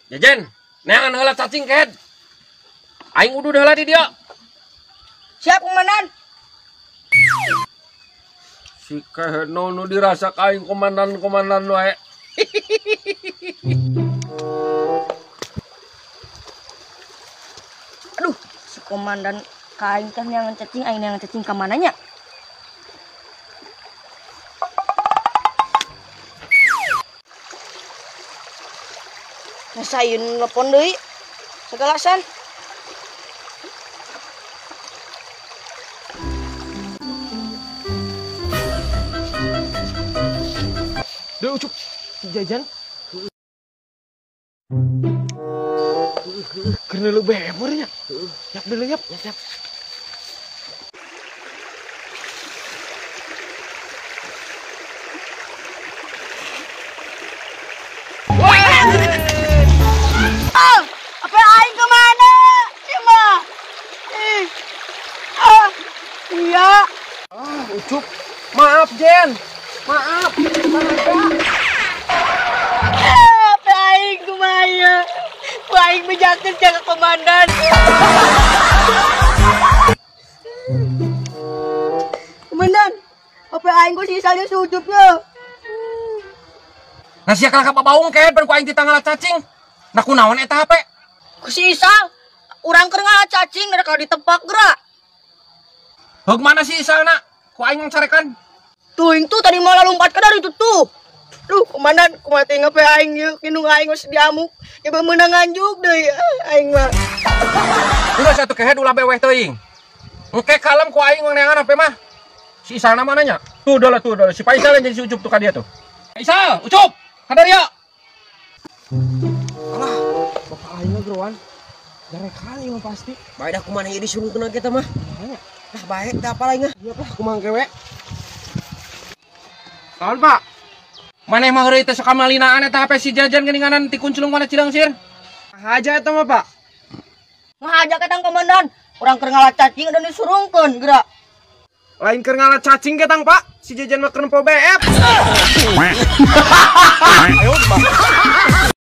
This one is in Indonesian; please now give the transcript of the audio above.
Jajan, neangan heula cacing kehead. Aing udah heula di dia. Siap, Komandan. Si kehead nu dirasa ka aing komandan wae. Aduh, si Komandan kain teh neangan cacing, aing neangan cacing ka mananya? Sayun telepon deui. Segalasan. Duh, ucup. Jajan. Karena lu bebernya. Yap dulu, yap. Apa aing kemana? Cima. Iya. Ucup. Maaf, Jen. Maaf. Apa aing kemana? Aing bejakeun ka Komandan. Komandan, apa aing ku sisanya sujudnya? Nah sia kalak baung kehead pan ku aing ditanggal cacing. Nah kunaon eta hape? Ku sisal, urang keur ngalah cacing da ka ditebak geura. Heug mana si Isalna? Ku aing ngcarekan. Tuh, itu tadi malah lompat ke dari itu tuh. Duh, Komandan, kumaha teh ngape aing ieu kinung aing geus diamuk. Coba meunang nganjuk deui aing mah. Udah satu kehead ulah beweh teuing. Engke kalem ku aing neangan hape mah. Si Isalna mananya? Tuh udah si Faisal yang jadi si Ucup tuh ka dia tuh. Faisal, Ucup, kada dia. Alah, bapak aing mah geroan. Jarek kali mah pasti. Bae dah kumaha ieu disuruhkeun kita mah. Nanya. Dah bae teh apa lain Iya lah, kumang kewe. Kawan Pak, maneh mah heureuy teh sakamalinaan eta HP si Jajan geuninganan ti kunclung mana Cileungsir. Aja eta mah, Pak. Ngahaja ka Tang Komandan, urang keur ngalah cacing dan disuruhkeun geura. Lain keur ngalah cacing ke Tang Pak, si Jajan mah keur nempo BF. Ayo, Pak.